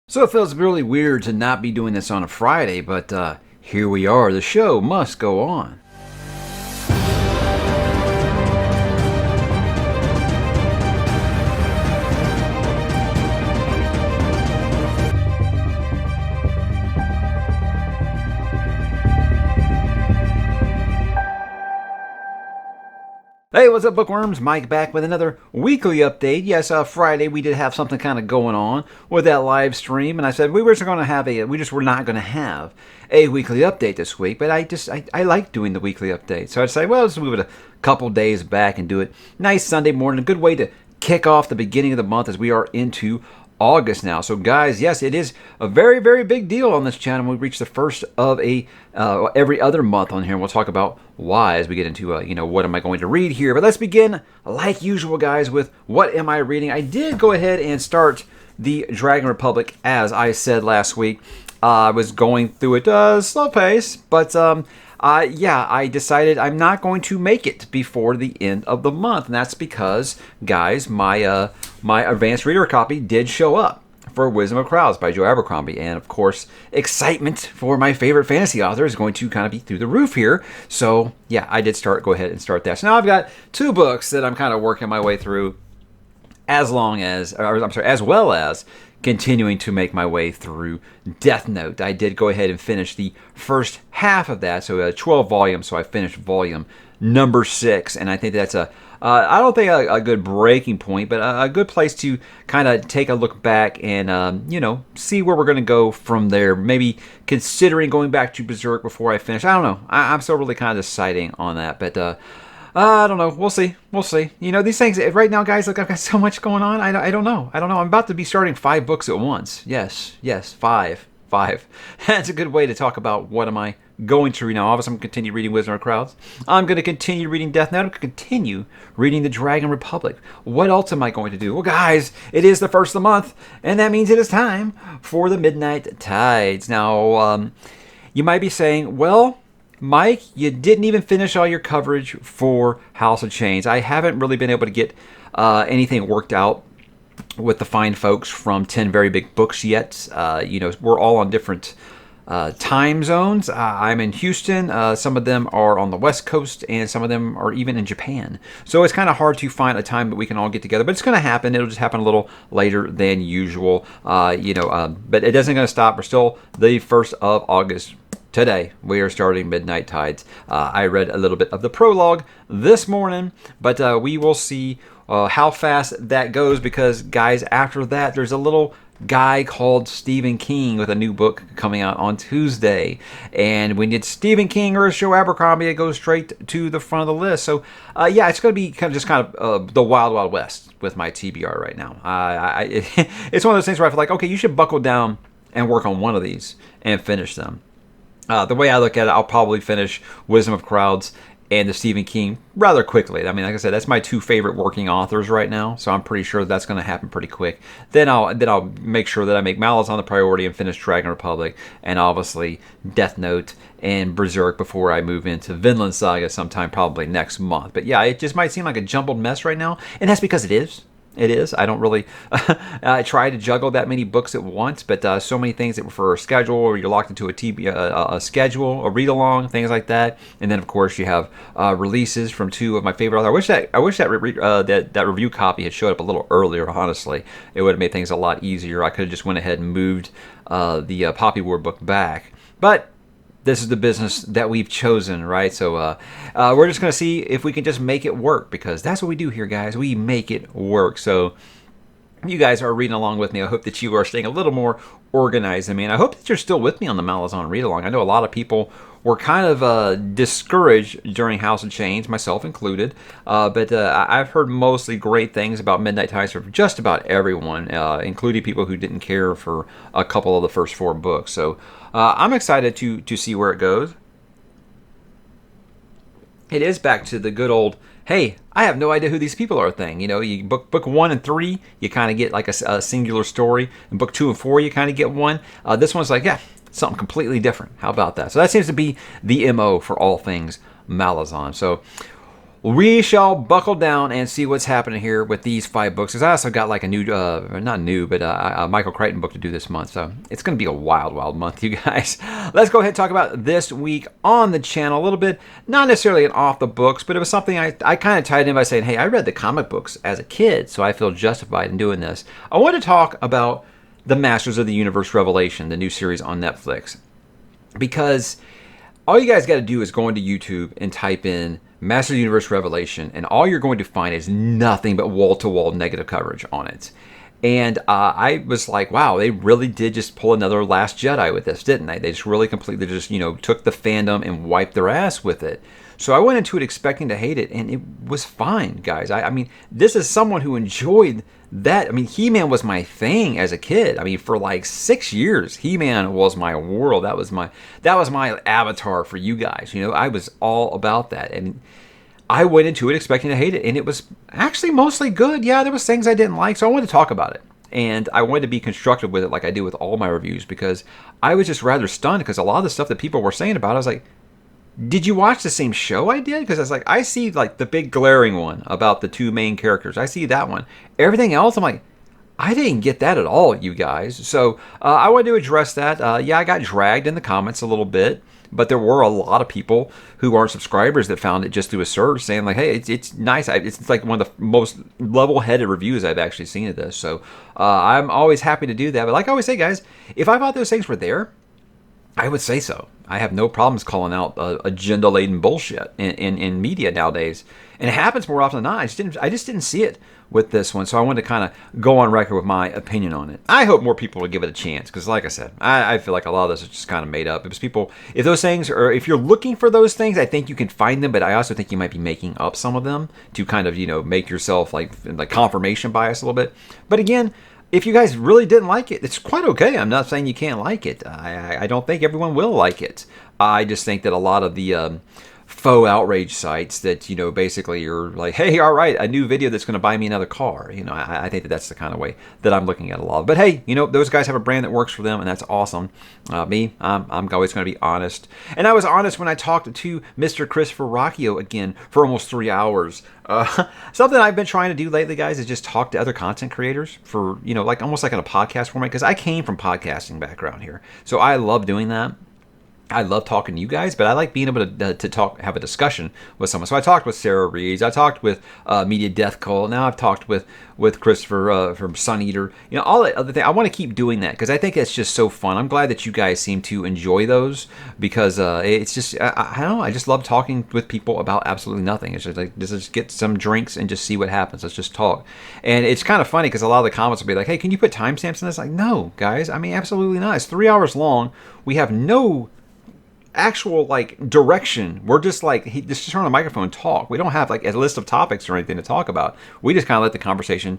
So it feels really weird to not be doing this on a Friday, but here we are. The show must go on. Hey, what's up, bookworms? Mike back with another weekly update. Yes, Friday we did have something kind of going on with that live stream, and I said we were just going to have we just were not going to have a weekly update this week. But I like doing the weekly update, so I'd say, well, let's move it a couple days back and do it nice Sunday morning. A good way to kick off the beginning of the month as we are into August now. So guys, yes, it is a very, very big deal on this channel. We reach the first of a every other month on here, and we'll talk about why as we get into what am I going to read here. But let's begin like usual, guys, with what am I reading. I did go ahead and start the Dragon Republic as I said last week. I was going through it slow pace, but I decided I'm not going to make it before the end of the month, and that's because, guys, my advanced reader copy did show up for Wisdom of Crowds by Joe Abercrombie, and of course, excitement for my favorite fantasy author is going to kind of be through the roof here. So yeah, I did go ahead and start that. So now I've got two books that I'm kind of working my way through, as well as continuing to make my way through Death Note. I did go ahead and finish the first half of that, so 12 volumes, so I finished volume number 6, and I think that's I don't think a good breaking point, but a good place to kind of take a look back and, see where we're going to go from there. Maybe considering going back to Berserk before I finish. I don't know. I'm still really kind of deciding on that, but I don't know. We'll see. These things right now, guys. Look, I've got so much going on. I don't know. I'm about to be starting 5 books at once. Yes, 5. That's a good way to talk about what am I going to read now. Obviously, I'm going to continue reading Wisdom of Crowds. I'm going to continue reading Death Note. I'm going to continue reading the Dragon Republic. What else am I going to do? Well, guys, it is the first of the month, and that means it is time for the Midnight Tides. Now, you might be saying, well, Mike, you didn't even finish all your coverage for House of Chains. I haven't really been able to get anything worked out with the fine folks from 10 Very Big Books yet. We're all on different time zones. I'm in Houston. Some of them are on the West Coast, and some of them are even in Japan. So it's kind of hard to find a time that we can all get together. But it's going to happen. It'll just happen a little later than usual. But it doesn't going to stop. We're still the 1st of August. Today, we are starting Midnight Tides. I read a little bit of the prologue this morning, but we will see how fast that goes because, guys, after that, there's a little guy called Stephen King with a new book coming out on Tuesday. And when it's Stephen King or Joe Abercrombie, it goes straight to the front of the list. So, it's going to be kind of the Wild Wild West with my TBR right now. It's one of those things where I feel like, okay, you should buckle down and work on one of these and finish them. The way I look at it, I'll probably finish Wisdom of Crowds and the Stephen King rather quickly. I mean, like I said, that's my 2 favorite working authors right now, so I'm pretty sure that's going to happen pretty quick. Then I'll make sure that I make Malazan the priority and finish Dragon Republic, and obviously Death Note and Berserk before I move into Vinland Saga sometime probably next month. But yeah, it just might seem like a jumbled mess right now, and that's because it is. It is. I don't really try to juggle that many books at once, but so many things that for a schedule, or you're locked into a schedule, a read-along, things like that. And then, of course, you have releases from 2 of my favorite authors. I wish that review copy had showed up a little earlier, honestly. It would have made things a lot easier. I could have just went ahead and moved the Poppy War book back. But this is the business that we've chosen, right? So we're just going to see if we can just make it work, because that's what we do here, guys. We make it work. So you guys are reading along with me. I hope that you are staying a little more organized than me, and I hope that you're still with me on the Malazan read-along. I know a lot of people were kind of discouraged during House of Chains, myself included, but I've heard mostly great things about Midnight Tides from just about everyone, including people who didn't care for a couple of the first 4 books. So I'm excited to see where it goes. It is back to the good old, hey, I have no idea who these people are thing. You book 1 and 3, you kind of get like a singular story. And book 2 and 4, you kind of get one. This one's like, yeah, something completely different. How about that? So that seems to be the MO for all things Malazan. So we shall buckle down and see what's happening here with these 5 books. Because I also got like a new, not new, but a Michael Crichton book to do this month. So it's going to be a wild, wild month, you guys. Let's go ahead and talk about this week on the channel a little bit. Not necessarily an off the books, but it was something I kind of tied in by saying, hey, I read the comic books as a kid, so I feel justified in doing this. I want to talk about the Masters of the Universe Revelation, the new series on Netflix. Because all you guys got to do is go into YouTube and type in Master of the Universe Revelation, and all you're going to find is nothing but wall-to-wall negative coverage on it. And I was like, wow, they really did just pull another Last Jedi with this, didn't they? They just really completely just, took the fandom and wiped their ass with it. So I went into it expecting to hate it, and it was fine, guys. I mean, this is someone who enjoyed that. I mean, He-Man was my thing as a kid. I mean, for like 6 years, He-Man was my world. That was my avatar for you guys. I was all about that. And I went into it expecting to hate it, and it was actually mostly good. Yeah, there was things I didn't like, so I wanted to talk about it. And I wanted to be constructive with it like I do with all my reviews, because I was just rather stunned because a lot of the stuff that people were saying about it, I was like, did you watch the same show I did? Because I was like, I see like the big glaring one about the 2 main characters. I see that one. Everything else, I'm like, I didn't get that at all, you guys. So I wanted to address that. Yeah, I got dragged in the comments a little bit, but there were a lot of people who aren't subscribers that found it just through a search saying like, hey, it's nice. It's like one of the most level-headed reviews I've actually seen of this. So I'm always happy to do that. But like I always say, guys, if I thought those things were there, I would say so. I have no problems calling out agenda-laden bullshit in media nowadays, and it happens more often than not. I just didn't see it with this one, so I wanted to kind of go on record with my opinion on it. I hope more people will give it a chance, because like I said, I feel like a lot of this is just kind of made up. If those things are, if you're looking for those things, I think you can find them, but I also think you might be making up some of them to kind of make yourself like confirmation bias a little bit. But again, if you guys really didn't like it, it's quite okay. I'm not saying you can't like it. I don't think everyone will like it. I just think that a lot of the faux outrage sites that, basically you're like, hey, all right, a new video that's going to buy me another car. I think that's the kind of way that I'm looking at a lot. But hey, those guys have a brand that works for them, and that's awesome. I'm always going to be honest. And I was honest when I talked to Mr. Christopher Rocchio again for almost 3 hours. Something I've been trying to do lately, guys, is just talk to other content creators for, like almost like in a podcast format, because I came from podcasting background here. So I love doing that. I love talking to you guys, but I like being able to talk, have a discussion with someone. So I talked with Sarah Reeves, I talked with Media Death Cult, now I've talked with Christopher from Sun Eater, all that other thing. I want to keep doing that because I think it's just so fun. I'm glad that you guys seem to enjoy those, because it's just, I don't know, I just love talking with people about absolutely nothing. It's just like, let's just get some drinks and just see what happens. Let's just talk. And it's kind of funny because a lot of the comments will be like, hey, can you put timestamps in this? Like, no, guys, I mean, absolutely not. It's 3 hours long. We have no actual direction. We're just just turn on a microphone and talk. We don't have a list of topics or anything to talk about. We just kind of let the conversation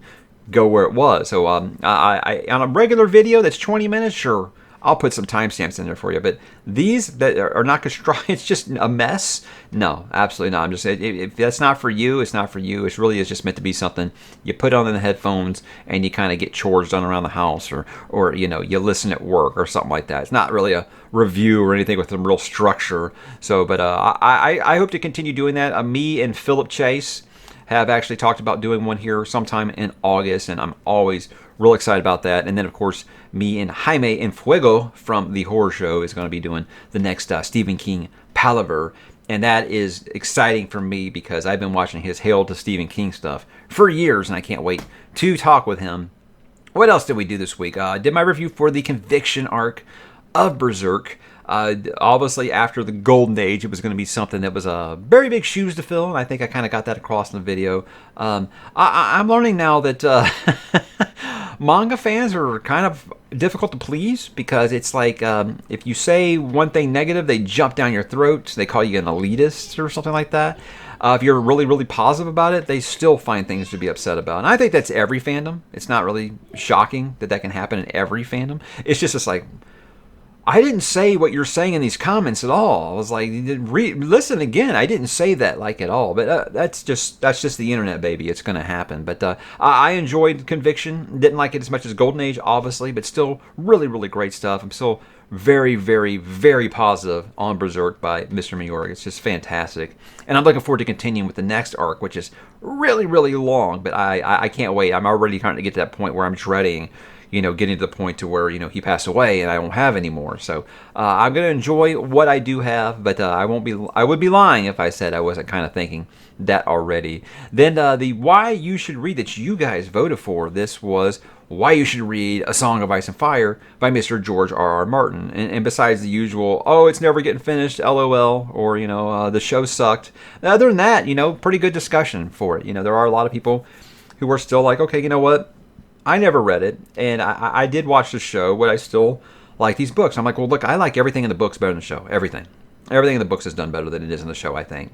go where it was. So I on a regular video that's 20 minutes, sure, I'll put some timestamps in there for you. But these that are not constructed, it's just a mess. No, absolutely not. I'm just saying, if that's not for you, it's not for you. It really is just meant to be something you put on in the headphones and you kind of get chores done around the house, or you listen at work or something like that. It's not really a review or anything with some real structure. So, but I hope to continue doing that. Me and Philip Chase have actually talked about doing one here sometime in August, and I'm always real excited about that. And then, of course, me and Jaime Enfuego from The Horror Show is going to be doing the next Stephen King Palaver. And that is exciting for me because I've been watching his Hail to Stephen King stuff for years, and I can't wait to talk with him. What else did we do this week? I did my review for the Conviction arc of Berserk. Obviously, after the Golden Age, it was going to be something that was very big shoes to fill, and I think I kind of got that across in the video. I'm learning now that manga fans are kind of difficult to please, because it's like if you say one thing negative, they jump down your throat. They call you an elitist or something like that. If you're really, really positive about it, they still find things to be upset about. And I think that's every fandom. It's not really shocking that can happen in every fandom. It's just like, I didn't say what you're saying in these comments at all. I was like, listen again. I didn't say that at all. But that's just the internet, baby. It's going to happen. But I enjoyed Conviction. Didn't like it as much as Golden Age, obviously, but still really, really great stuff. I'm still very, very, very positive on Berserk by Mr. Miura. It's just fantastic. And I'm looking forward to continuing with the next arc, which is really, really long, but I can't wait. I'm already trying to get to that point where I'm dreading, getting to the point to where, he passed away and I don't have any more. So I'm going to enjoy what I do have, but I would be lying if I said I wasn't kind of thinking that already. Then the why you should read that you guys voted for, this was why you should read A Song of Ice and Fire by Mr. George R.R. Martin. And besides the usual, oh, it's never getting finished, LOL, or, the show sucked. Other than that, pretty good discussion for it. There are a lot of people who are still like, okay, you know what? I never read it, and I did watch the show, but I still like these books. I'm like, well, look, I like everything in the books better than the show. Everything. Everything in the books is done better than it is in the show, I think.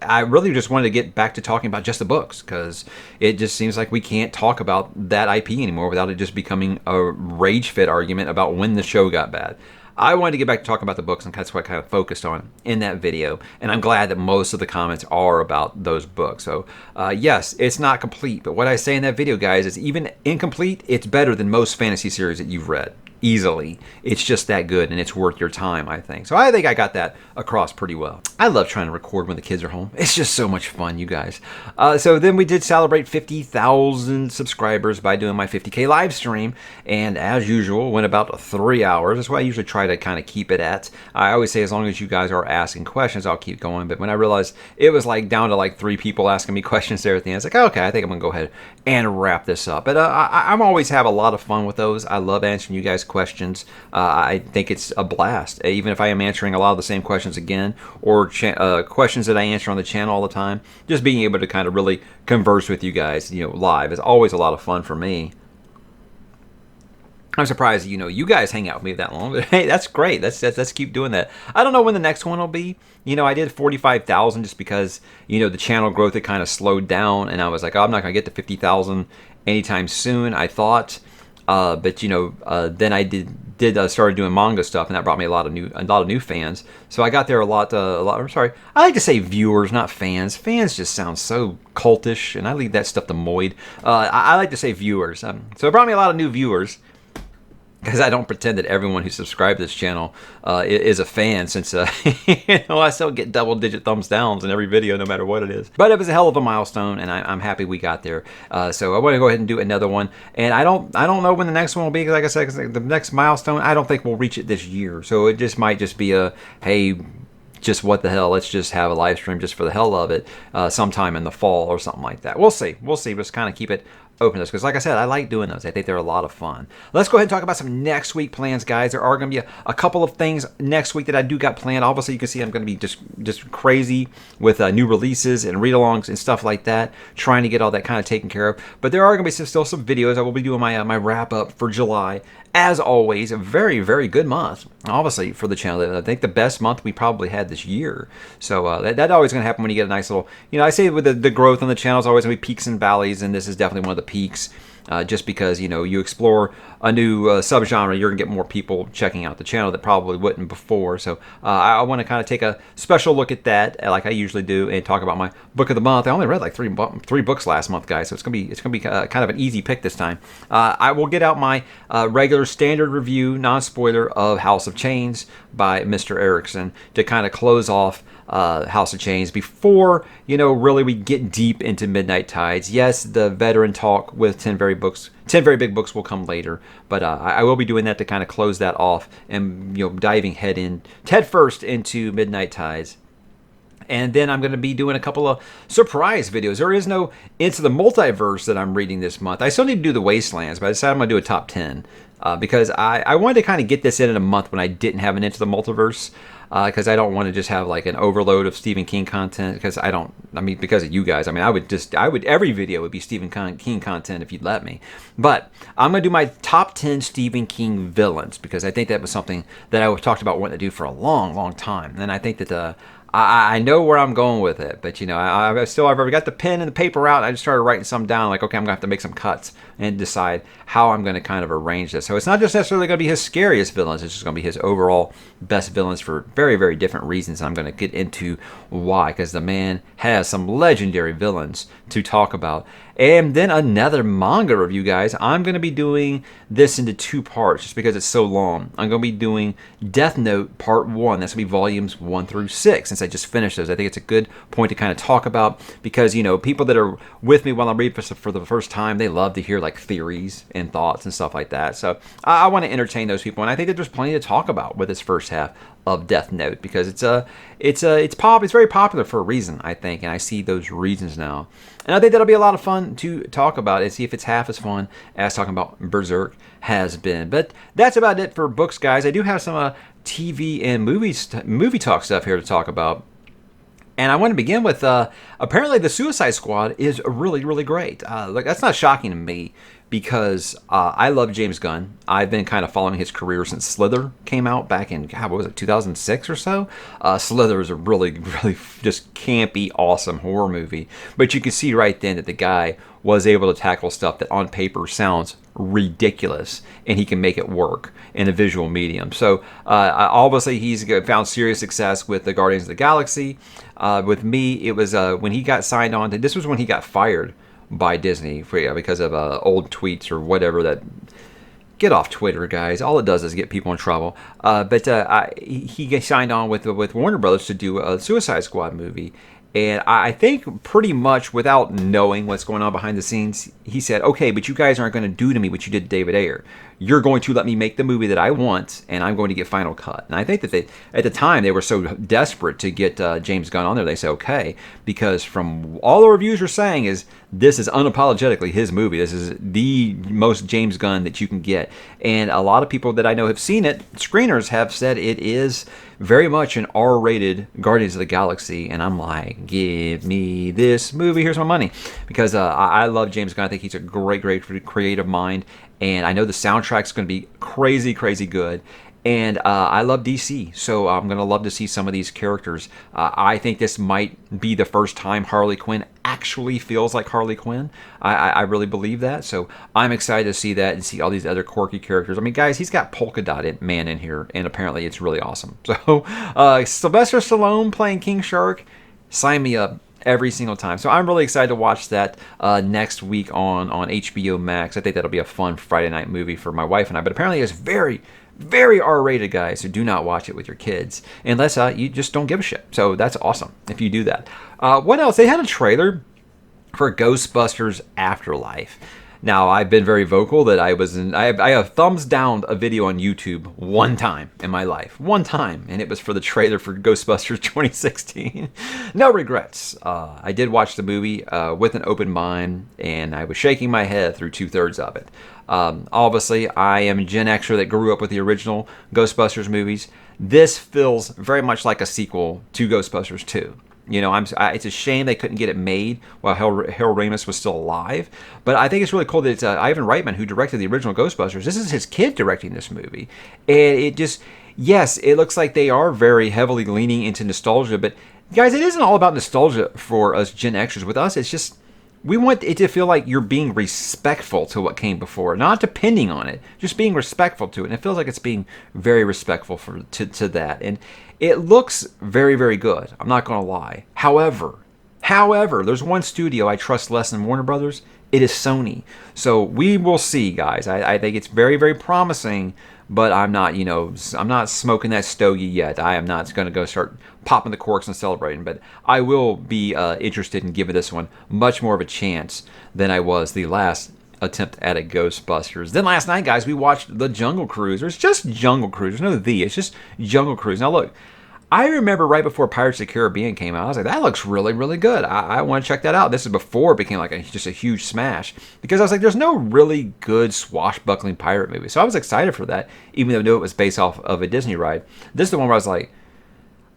I really just wanted to get back to talking about just the books, because it just seems like we can't talk about that IP anymore without it just becoming a rage fit argument about when the show got bad. I wanted to get back to talking about the books, and that's what I kind of focused on in that video. And I'm glad that most of the comments are about those books. So, yes, it's not complete, but what I say in that video, guys, is even incomplete, it's better than most fantasy series that you've read. Easily. It's just that good, and it's worth your time, I think. So I think I got that across pretty well. I love trying to record when the kids are home. It's just so much fun, you guys. So then we did celebrate 50,000 subscribers by doing my 50K live stream, and as usual, went about 3 hours. That's what I usually try to kind of keep it at. I always say as long as you guys are asking questions, I'll keep going. But when I realized it was like down to like 3 people asking me questions there at the end, it's like, okay, I think I'm going to go ahead and wrap this up. But I'm always have a lot of fun with those. I love answering you guys' questions. I think it's a blast, even if I am answering a lot of the same questions again, or questions that I answer on the channel all the time. Just being able to kind of really converse with you guys, live is always a lot of fun for me. I'm surprised, you guys hang out with me that long, but hey, that's great. Let's keep doing that. I don't know when the next one will be. I did 45,000 just because, the channel growth had kind of slowed down, and I was like, oh, I'm not going to get to 50,000 anytime soon, I thought. But then I started doing manga stuff, and that brought me a lot of new fans. So I got there a lot. I'm sorry, I like to say viewers, not fans. Fans just sound so cultish, and I leave that stuff to Moid. I like to say viewers. So it brought me a lot of new viewers, because I don't pretend that everyone who subscribed to this channel is a fan, since I still get double-digit thumbs downs in every video, no matter what it is. But it was a hell of a milestone, and I'm happy we got there. So I want to go ahead and do another one, and I don't know when the next one will be. Like I said, 'cause the next milestone, I don't think we'll reach it this year. So it just might just be a, hey, just what the hell, let's just have a live stream just for the hell of it sometime in the fall or something like that. We'll see. Just kind of keep it open those, because like I said, I like doing those. I think they're a lot of fun. Let's go ahead and talk about some next week plans, guys. There are going to be a couple of things next week that I do got planned. Obviously, you can see I'm going to be just crazy with new releases and read-alongs and stuff like that, trying to get all that kind of taken care of. But there are going to be still some videos. I will be doing my wrap-up for July. As always, a very, very good month, obviously, for the channel. I think the best month we probably had this year. So that's always going to happen when you get a nice little, I say with the growth on the channel is always going to be peaks and valleys, and this is definitely one of the peaks. Just because, you explore a new subgenre, you're going to get more people checking out the channel that probably wouldn't before. So I want to kind of take a special look at that, like I usually do, and talk about my book of the month. I only read like three books last month, guys, so it's going to be kind of an easy pick this time. I will get out my regular standard review, non-spoiler, of House of Chains by Mr. Erickson to kind of close off House of Chains before, really we get deep into Midnight Tides. Yes, the veteran talk with 10 Very Big Books will come later, but I will be doing that to kind of close that off and, diving head first into Midnight Tides. And then I'm going to be doing a couple of surprise videos. There is no Into the Multiverse that I'm reading this month. I still need to do the Wastelands, but I decided I'm going to do a top 10 because I wanted to kind of get this in a month when I didn't have an Into the Multiverse. Because I don't want to just have like an overload of Stephen King content. Because because of you guys. Every video would be Stephen King content if you'd let me. But I'm going to do my top 10 Stephen King villains, because I think that was something that I talked about wanting to do for a long, long time. And I think that I know where I'm going with it, but I've already got the pen and the paper out. I just started writing some down. Like, okay, I'm gonna have to make some cuts and decide how I'm gonna kind of arrange this. So it's not just necessarily gonna be his scariest villains. It's just gonna be his overall best villains for very, very different reasons. I'm gonna get into why, because the man has some legendary villains to talk about. And then another manga review, guys. I'm going to be doing this into 2 parts just because it's so long. I'm going to be doing Death Note Part 1. That's going to be volumes 1 through 6 since I just finished those. I think it's a good point to kind of talk about because, people that are with me while I'm reading for the first time, they love to hear like theories and thoughts and stuff like that. So I want to entertain those people. And I think that there's plenty to talk about with this first half of Death Note because it's very popular for a reason, I think, and I see those reasons now. And I think that'll be a lot of fun to talk about and see if it's half as fun as talking about Berserk has been. But that's about it for books, guys. I do have some TV and movie talk stuff here to talk about. And I want to begin with, apparently the Suicide Squad is really, really great. Look, that's not shocking to me because I love James Gunn. I've been kind of following his career since Slither came out back in, 2006 or so? Slither is a really, really just campy, awesome horror movie. But you can see right then that the guy was able to tackle stuff that on paper sounds ridiculous, and he can make it work in a visual medium. So obviously he's found serious success with the Guardians of the Galaxy. With me, it was when he got signed on to, this was when he got fired by Disney because of old tweets or whatever that. Get off Twitter, guys. All it does is get people in trouble. But he signed on with Warner Brothers to do a Suicide Squad movie. And I think pretty much without knowing what's going on behind the scenes, he said, okay, but you guys aren't going to do to me what you did to David Ayer. You're going to let me make the movie that I want, and I'm going to get final cut. And I think that at the time, they were so desperate to get James Gunn on there, they said, okay, because from all the reviews are saying is this is unapologetically his movie. This is the most James Gunn that you can get. And a lot of people that I know have seen it, screeners have said it is very much an R-rated Guardians of the Galaxy, and I'm like, give me this movie, here's my money, because I love James Gunn. I think he's a great creative mind, and I know the soundtrack's going to be crazy good, and I love DC, so I'm going to love to see some of these characters. I think this might be the first time Harley Quinn actually feels like Harley Quinn. I really believe that, so I'm excited to see that and see all these other quirky characters. I mean, guys, he's got Polka Dot Man in here, and apparently it's really awesome. So Sylvester Stallone playing King Shark, sign me up every single time. So I'm really excited to watch that next week on HBO Max. I think that'll be a fun Friday night movie for my wife and I, but apparently it's very R-rated, guys, so do not watch it with your kids unless you just don't give a shit. So that's awesome if you do that. What else? They had a trailer for Ghostbusters Afterlife. Now, I've been very vocal that I have thumbs down a video on YouTube one time in my life. One time. And it was for the trailer for Ghostbusters 2016. No regrets. I did watch the movie with an open mind, and I was shaking my head through 2/3 of it. Obviously, I am a Gen Xer that grew up with the original Ghostbusters movies. This feels very much like a sequel to Ghostbusters 2. It's a shame they couldn't get it made while Harold Ramis was still alive. But I think it's really cool that it's Ivan Reitman who directed the original Ghostbusters. This is his kid directing this movie. And it just, yes, it looks like they are very heavily leaning into nostalgia. But guys, it isn't all about nostalgia for us Gen Xers. With us, it's just, we want it to feel like you're being respectful to what came before, not depending on it, just being respectful to it. And it feels like it's being very respectful to that. And it looks very good. I'm not going to lie. However, there's one studio I trust less than Warner Brothers. It is Sony. So we will see, guys. I think it's very promising, but I'm not smoking that stogie yet. I am not going to go start popping the corks and celebrating, but I will be interested in giving this one much more of a chance than I was the last attempt at a Ghostbusters. Then last night, guys, we watched The Jungle Cruise. It's just Jungle Cruise. There's no the. It's just Jungle Cruise. Now look, I remember right before Pirates of the Caribbean came out, I was like, that looks really good. I want to check that out. This is before it became like just a huge smash, because I was like, there's no really good swashbuckling pirate movie. So I was excited for that, even though I knew it was based off of a Disney ride. This is the one where I was like,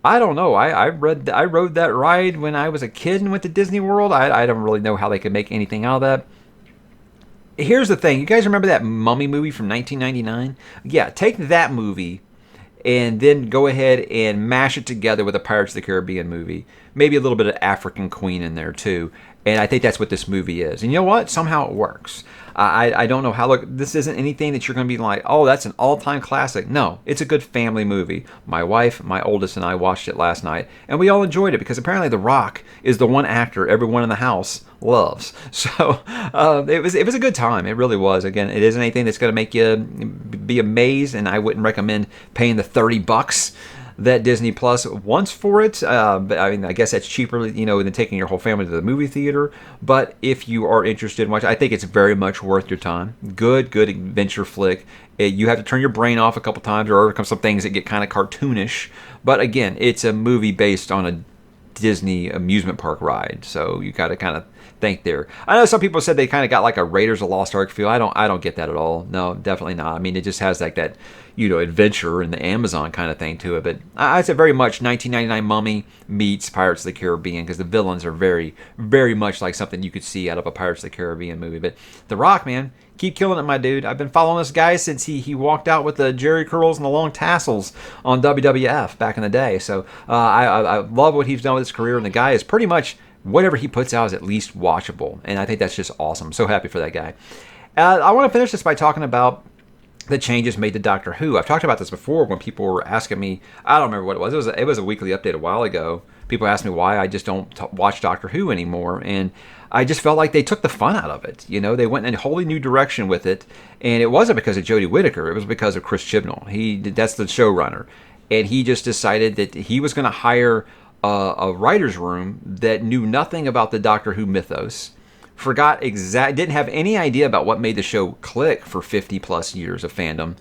I don't know. I rode that ride when I was a kid and went to Disney World. I don't really know how they could make anything out of that. Here's the thing. You guys remember that Mummy movie from 1999? Yeah, take that movie and then go ahead and mash it together with a Pirates of the Caribbean movie. Maybe a little bit of African Queen in there too. And I think that's what this movie is. And you know what? Somehow it works. I don't know how. Look, this isn't anything that you're going to be like, oh, that's an all-time classic. No, it's a good family movie. My wife, my oldest, and I watched it last night, and we all enjoyed it because apparently The Rock is the one actor everyone in the house loves. So it was a good time. It really was. Again, it isn't anything that's going to make you be amazed, and I wouldn't recommend paying the $30 that Disney Plus wants for it. But I mean, I guess that's cheaper, than taking your whole family to the movie theater. But if you are interested in watching, I think it's very much worth your time. Good adventure flick. You have to turn your brain off a couple times, or overcome some things that get kind of cartoonish. But again, it's a movie based on a Disney amusement park ride, so you got to kind of think there. I know some people said they kind of got like a Raiders of the Lost Ark feel. I don't get that at all. No, definitely not. I mean, it just has like that, adventure in the Amazon kind of thing to it. But I said very much 1999 Mummy meets Pirates of the Caribbean, because the villains are very, very much like something you could see out of a Pirates of the Caribbean movie. But The Rock, man, keep killing it, my dude. I've been following this guy since he walked out with the jerry curls and the long tassels on WWF back in the day. So I love what he's done with his career, and the guy is pretty much, whatever he puts out is at least watchable. And I think that's just awesome. So happy for that guy. I want to finish this by talking about the changes made to Doctor Who. I've talked about this before when people were asking me, I don't remember what it was. It was a weekly update a while ago. People asked me why I just don't watch Doctor Who anymore. And I just felt like they took the fun out of it. They went in a wholly new direction with it. And it wasn't because of Jodie Whittaker. It was because of Chris Chibnall. That's the showrunner. And he just decided that he was going to hire a writer's room that knew nothing about the Doctor Who mythos, didn't have any idea about what made the show click for 50 plus years of fandom.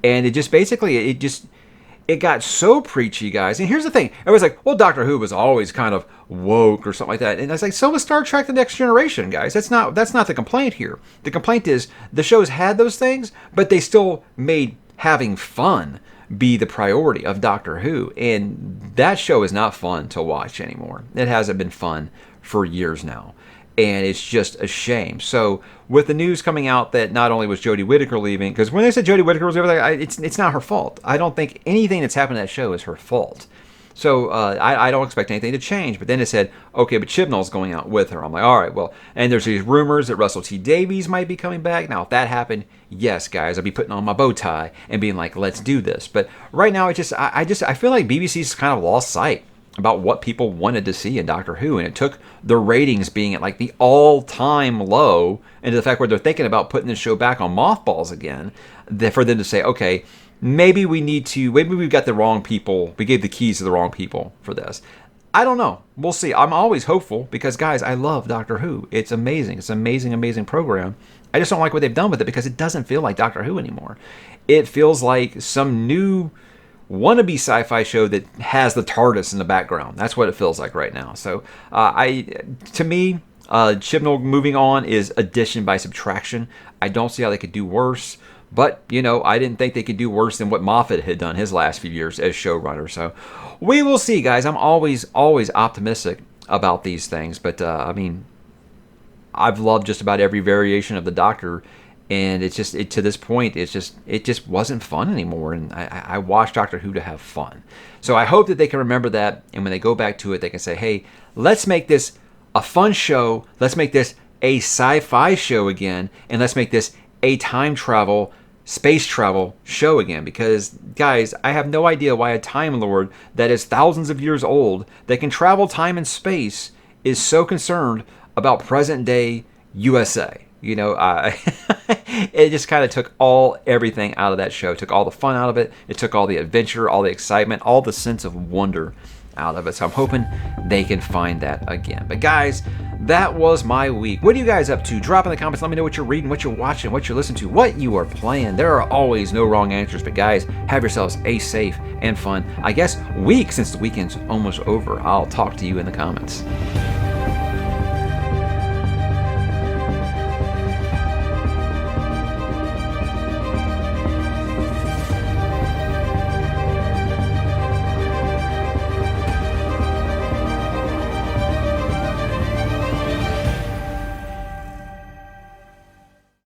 And it just basically, it got so preachy, guys. And here's the thing. Everybody's like, well, Doctor Who was always kind of woke or something like that. And I was like, so was Star Trek The Next Generation, guys. That's not the complaint here. The complaint is the shows had those things, but they still made having fun be the priority of Doctor Who. And that show is not fun to watch anymore. It hasn't been fun for years now. And it's just a shame. So with the news coming out that not only was Jodie Whittaker leaving, because when they said Jodie Whittaker was leaving, it's not her fault. I don't think anything that's happened to that show is her fault. So I don't expect anything to change. But then it said, okay, but Chibnall's going out with her. I'm like, all right, well. And there's these rumors that Russell T Davies might be coming back. Now, if that happened, yes, guys, I'd be putting on my bow tie and being like, let's do this. But right now, I feel like BBC's kind of lost sight about what people wanted to see in Doctor Who, and it took the ratings being at like the all-time low, and to the fact where they're thinking about putting the show back on mothballs again, for them to say, okay, maybe we've got the wrong people, we gave the keys to the wrong people for this. I don't know. We'll see. I'm always hopeful because, guys, I love Doctor Who. It's amazing. It's an amazing, amazing program. I just don't like what they've done with it because it doesn't feel like Doctor Who anymore. It feels like some new wannabe sci-fi show that has the TARDIS in the background. That's what it feels like right now. So to me, Chibnall moving on is addition by subtraction. I don't see how they could do worse. But, I didn't think they could do worse than what Moffat had done his last few years as showrunner. So we will see, guys. I'm always optimistic about these things. But, I've loved just about every variation of the Doctor. And it's just, to this point, it just wasn't fun anymore. And I watched Doctor Who to have fun. So I hope that they can remember that. And when they go back to it, they can say, hey, let's make this a fun show. Let's make this a sci-fi show again. And let's make this a space travel show again. Because, guys, I have no idea why a Time Lord that is thousands of years old, that can travel time and space, is so concerned about present day USA. It just kind of took everything out of that show. It took all the fun out of it. It took all the adventure, all the excitement, all the sense of wonder out of it. So I'm hoping they can find that again. But guys, that was my week. What are you guys up to? Drop in the comments. Let me know what you're reading, what you're watching, what you're listening to, what you are playing. There are always no wrong answers. But guys, have yourselves a safe and fun, week, since the weekend's almost over. I'll talk to you in the comments.